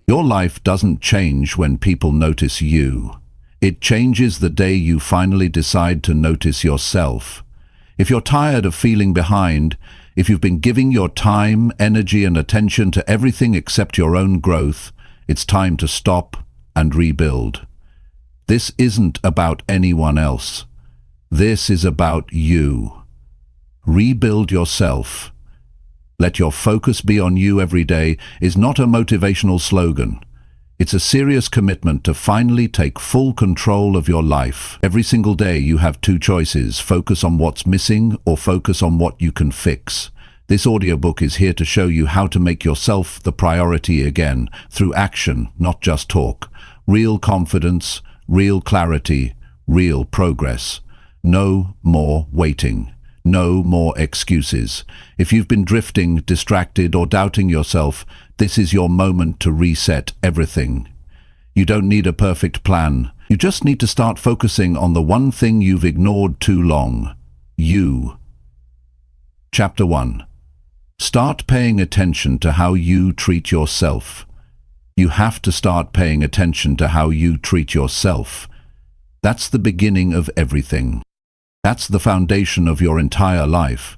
Your life doesn't change when people notice you. It changes the day you finally decide to notice yourself. If you're tired of feeling behind, if you've been giving your time, energy and attention to everything except your own growth, it's time to stop and rebuild. This isn't about anyone else. This is about you. Rebuild yourself. Let your focus be on you every day is not a motivational slogan. It's a serious commitment to finally take full control of your life. Every single day you have two choices: focus on what's missing or focus on what you can fix. This audiobook is here to show you how to make yourself the priority again, through action, not just talk. Real confidence, real clarity, real progress. No more waiting. No more excuses. If you've been drifting, distracted, or doubting yourself, this is your moment to reset everything. You don't need a perfect plan. You just need to start focusing on the one thing you've ignored too long. You. Chapter 1. Start paying attention to how you treat yourself. You have to start paying attention to how you treat yourself. That's the beginning of everything. That's the foundation of your entire life.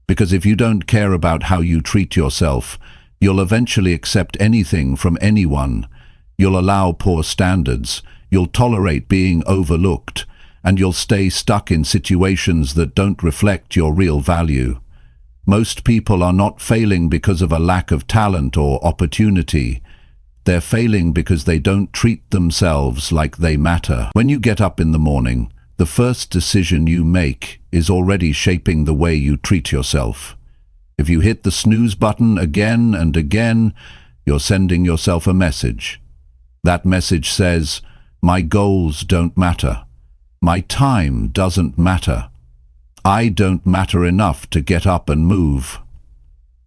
Because if you don't care about how you treat yourself, you'll eventually accept anything from anyone. You'll allow poor standards, you'll tolerate being overlooked, and you'll stay stuck in situations that don't reflect your real value. Most people are not failing because of a lack of talent or opportunity. They're failing because they don't treat themselves like they matter. When you get up in the morning, the first decision you make is already shaping the way you treat yourself. If you hit the snooze button again and again, you're sending yourself a message. That message says, my goals don't matter. My time doesn't matter. I don't matter enough to get up and move.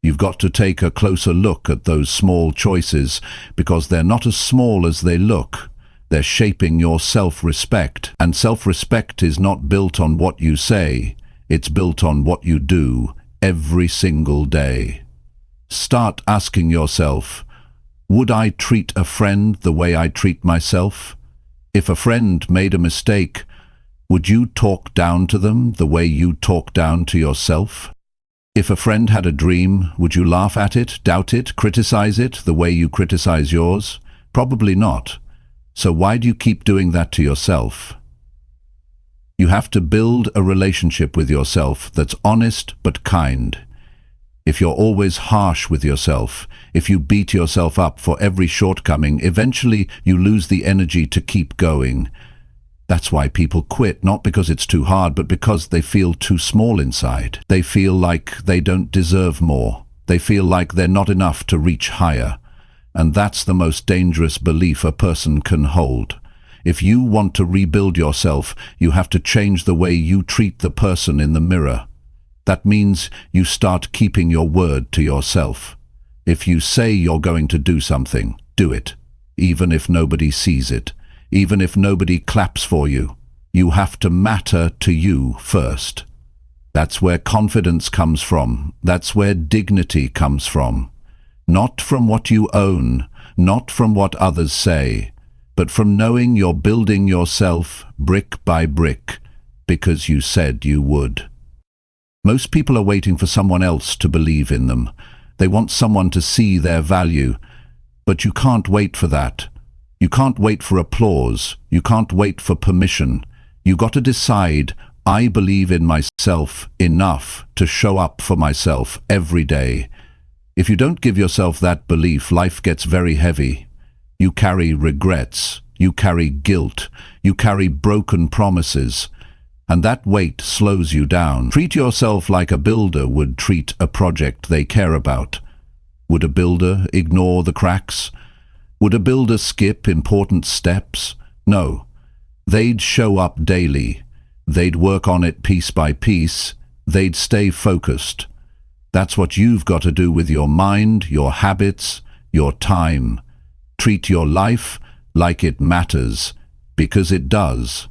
You've got to take a closer look at those small choices, because they're not as small as they look. They're shaping your self-respect, and self-respect is not built on what you say, it's built on what you do every single day. Start asking yourself, would I treat a friend the way I treat myself? If a friend made a mistake, would you talk down to them the way you talk down to yourself? If a friend had a dream, would you laugh at it, doubt it, criticize it the way you criticize yours? Probably not. So why do you keep doing that to yourself? You have to build a relationship with yourself that's honest but kind. If you're always harsh with yourself, if you beat yourself up for every shortcoming, eventually you lose the energy to keep going. That's why people quit, not because it's too hard, but because they feel too small inside. They feel like they don't deserve more. They feel like they're not enough to reach higher. And that's the most dangerous belief a person can hold. If you want to rebuild yourself, you have to change the way you treat the person in the mirror. That means you start keeping your word to yourself. If you say you're going to do something, do it, even if nobody sees it, even if nobody claps for you. You have to matter to you first. That's where confidence comes from. That's where dignity comes from. Not from what you own, not from what others say, but from knowing you're building yourself brick by brick because you said you would. Most people are waiting for someone else to believe in them. They want someone to see their value, but you can't wait for that. You can't wait for applause. You can't wait for permission. You got to decide, I believe in myself enough to show up for myself every day. If you don't give yourself that belief, life gets very heavy. You carry regrets, you carry guilt, you carry broken promises, and that weight slows you down. Treat yourself like a builder would treat a project they care about. Would a builder ignore the cracks? Would a builder skip important steps? No. They'd show up daily. They'd work on it piece by piece. They'd stay focused. That's what you've got to do with your mind, your habits, your time. Treat your life like it matters, because it does.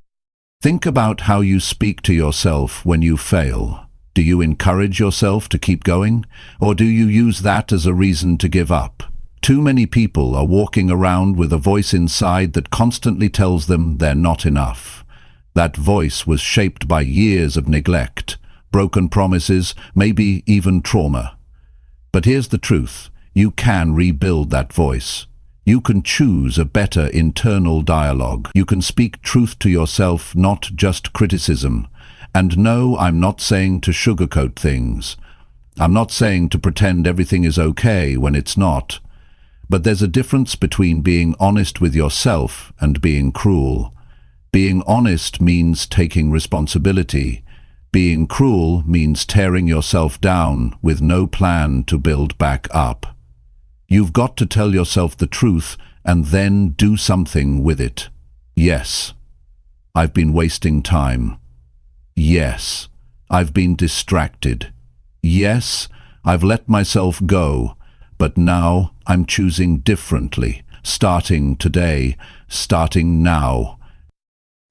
Think about how you speak to yourself when you fail. Do you encourage yourself to keep going, or do you use that as a reason to give up? Too many people are walking around with a voice inside that constantly tells them they're not enough. That voice was shaped by years of neglect, broken promises, maybe even trauma. But here's the truth. You can rebuild that voice. You can choose a better internal dialogue. You can speak truth to yourself, not just criticism. And no, I'm not saying to sugarcoat things. I'm not saying to pretend everything is okay when it's not. But there's a difference between being honest with yourself and being cruel. Being honest means taking responsibility. Being cruel means tearing yourself down with no plan to build back up. You've got to tell yourself the truth and then do something with it. Yes, I've been wasting time. Yes, I've been distracted. Yes, I've let myself go, but now I'm choosing differently, starting today, starting now.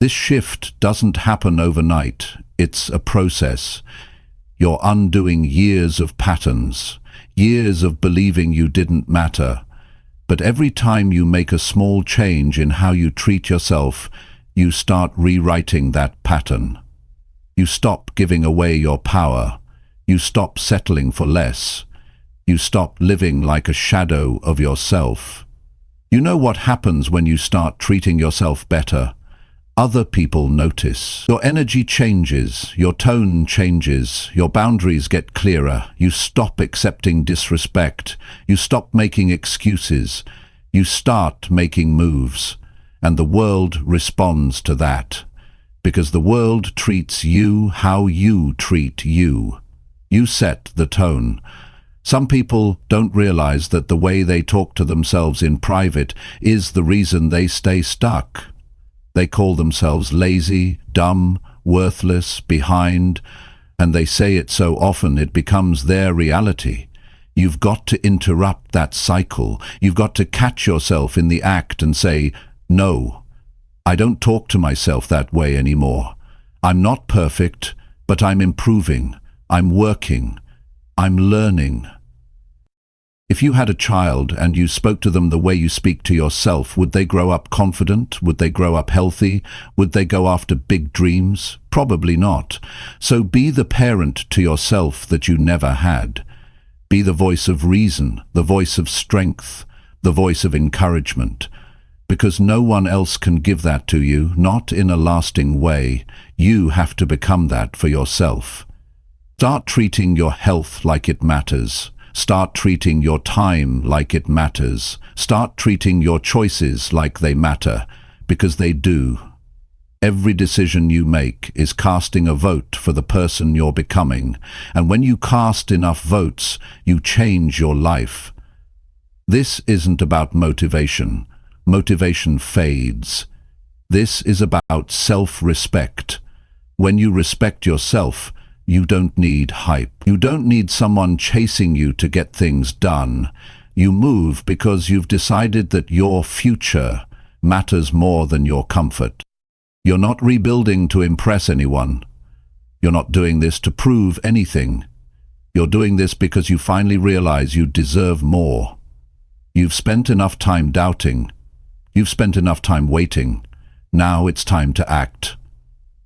This shift doesn't happen overnight. It's a process. You're undoing years of patterns, years of believing you didn't matter. But every time you make a small change in how you treat yourself, you start rewriting that pattern. You stop giving away your power. You stop settling for less. You stop living like a shadow of yourself. You know what happens when you start treating yourself better? Other people notice. Your energy changes, your tone changes, your boundaries get clearer, you stop accepting disrespect, you stop making excuses, you start making moves, and the world responds to that. Because the world treats you how you treat you. You set the tone. Some people don't realize that the way they talk to themselves in private is the reason they stay stuck. They call themselves lazy, dumb, worthless, behind, and they say it so often it becomes their reality. You've got to interrupt that cycle. You've got to catch yourself in the act and say, no, I don't talk to myself that way anymore. I'm not perfect, but I'm improving. I'm working. I'm learning. If you had a child and you spoke to them the way you speak to yourself, would they grow up confident? Would they grow up healthy? Would they go after big dreams? Probably not. So be the parent to yourself that you never had. Be the voice of reason, the voice of strength, the voice of encouragement. Because no one else can give that to you, not in a lasting way. You have to become that for yourself. Start treating your health like it matters. Start treating your time like it matters. Start treating your choices like they matter, because they do. Every decision you make is casting a vote for the person you're becoming, and when you cast enough votes, you change your life. This isn't about motivation. Motivation fades. This is about self-respect. When you respect yourself, you don't need hype. You don't need someone chasing you to get things done. You move because you've decided that your future matters more than your comfort. You're not rebuilding to impress anyone. You're not doing this to prove anything. You're doing this because you finally realize you deserve more. You've spent enough time doubting. You've spent enough time waiting. Now it's time to act.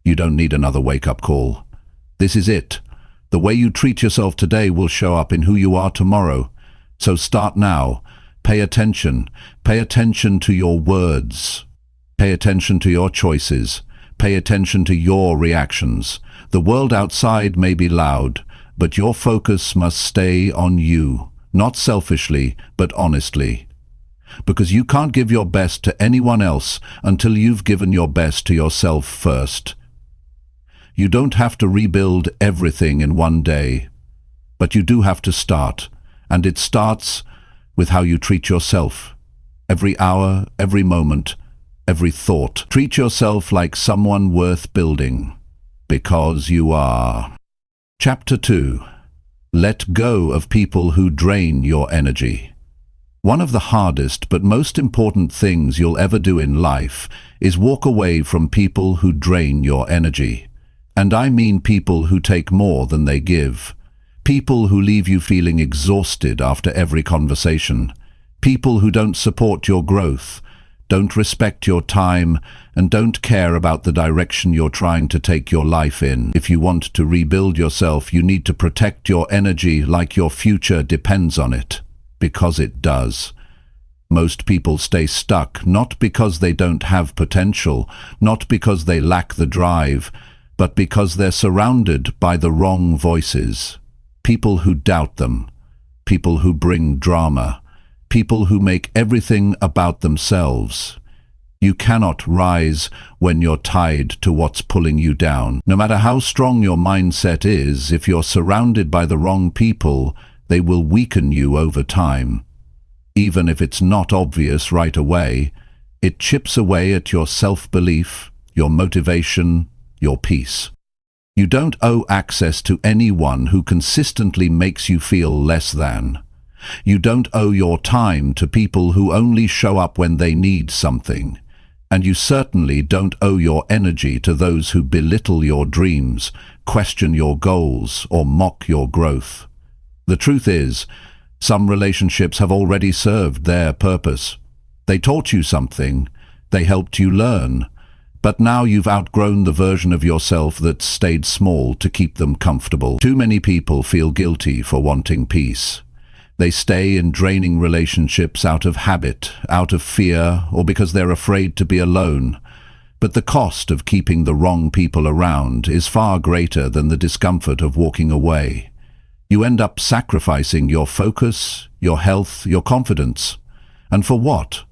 You don't need another wake-up call. This is it. The way you treat yourself today will show up in who you are tomorrow. So start now. Pay attention. Pay attention to your words. Pay attention to your choices. Pay attention to your reactions. The world outside may be loud, but your focus must stay on you, not selfishly, but honestly. Because you can't give your best to anyone else until you've given your best to yourself first. You don't have to rebuild everything in one day, but you do have to start, and it starts with how you treat yourself. Every hour, every moment, every thought. Treat yourself like someone worth building, because you are. Chapter 2. Let go of people who drain your energy. One of the hardest but most important things you'll ever do in life is walk away from people who drain your energy. And I mean people who take more than they give. People who leave you feeling exhausted after every conversation. People who don't support your growth, don't respect your time, and don't care about the direction you're trying to take your life in. If you want to rebuild yourself, you need to protect your energy like your future depends on it, because it does. Most people stay stuck, not because they don't have potential, not because they lack the drive, but because they're surrounded by the wrong voices. People who doubt them, people who bring drama, people who make everything about themselves. You cannot rise when you're tied to what's pulling you down. No matter how strong your mindset is, if you're surrounded by the wrong people, they will weaken you over time. Even if it's not obvious right away, it chips away at your self-belief, your motivation, your peace. You don't owe access to anyone who consistently makes you feel less than. You don't owe your time to people who only show up when they need something. And you certainly don't owe your energy to those who belittle your dreams, question your goals, or mock your growth. The truth is, some relationships have already served their purpose. They taught you something, they helped you learn, but now you've outgrown the version of yourself that stayed small to keep them comfortable. Too many people feel guilty for wanting peace. They stay in draining relationships out of habit, out of fear, or because they're afraid to be alone. But the cost of keeping the wrong people around is far greater than the discomfort of walking away. You end up sacrificing your focus, your health, your confidence. And for what?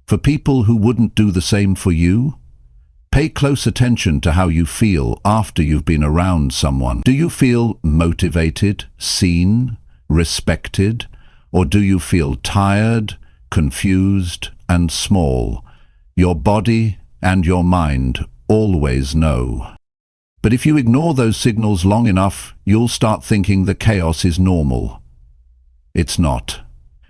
For people who wouldn't do the same for you? Pay close attention to how you feel after you've been around someone. Do you feel motivated, seen, respected, or do you feel tired, confused, and small? Your body and your mind always know. But if you ignore those signals long enough, you'll start thinking the chaos is normal. It's not.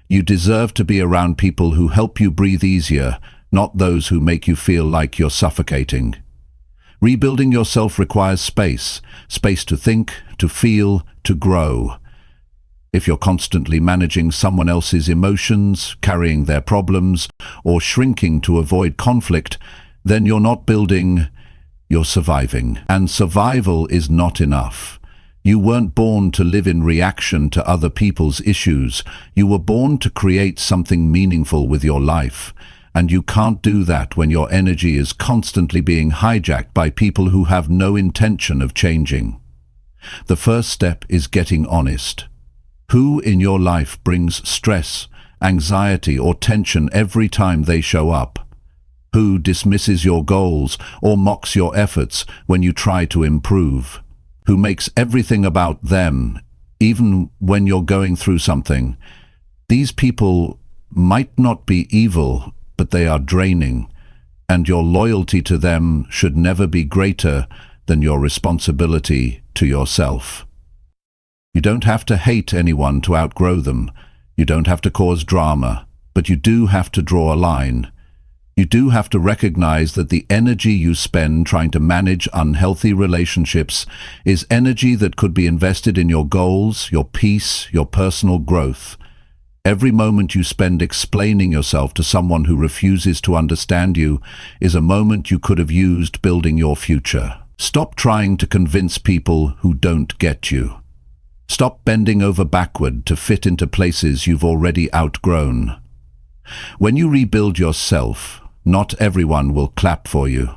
You deserve to be around people who help you breathe easier, not those who make you feel like you're suffocating. Rebuilding yourself requires space to think, to feel, to grow. If you're constantly managing someone else's emotions, carrying their problems, or shrinking to avoid conflict, then you're not building, you're surviving. And survival is not enough. You weren't born to live in reaction to other people's issues. You were born to create something meaningful with your life. And you can't do that when your energy is constantly being hijacked by people who have no intention of changing. The first step is getting honest. Who in your life brings stress, anxiety, or tension every time they show up? Who dismisses your goals or mocks your efforts when you try to improve? Who makes everything about them, even when you're going through something? These people might not be evil, but they are draining, and your loyalty to them should never be greater than your responsibility to yourself. You don't have to hate anyone to outgrow them. You don't have to cause drama, but you do have to draw a line. You do have to recognize that the energy you spend trying to manage unhealthy relationships is energy that could be invested in your goals, your peace, your personal growth. Every moment you spend explaining yourself to someone who refuses to understand you is a moment you could have used building your future. Stop trying to convince people who don't get you. Stop bending over backward to fit into places you've already outgrown. When you rebuild yourself, not everyone will clap for you.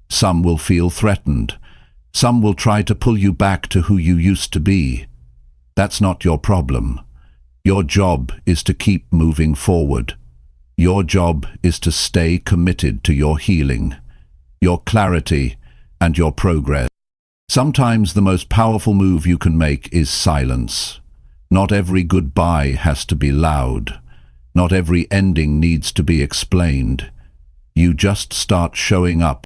Some will feel threatened. Some will try to pull you back to who you used to be. That's not your problem. Your job is to keep moving forward. Your job is to stay committed to your healing, your clarity, and your progress. Sometimes the most powerful move you can make is silence. Not every goodbye has to be loud. Not every ending needs to be explained. You just start showing up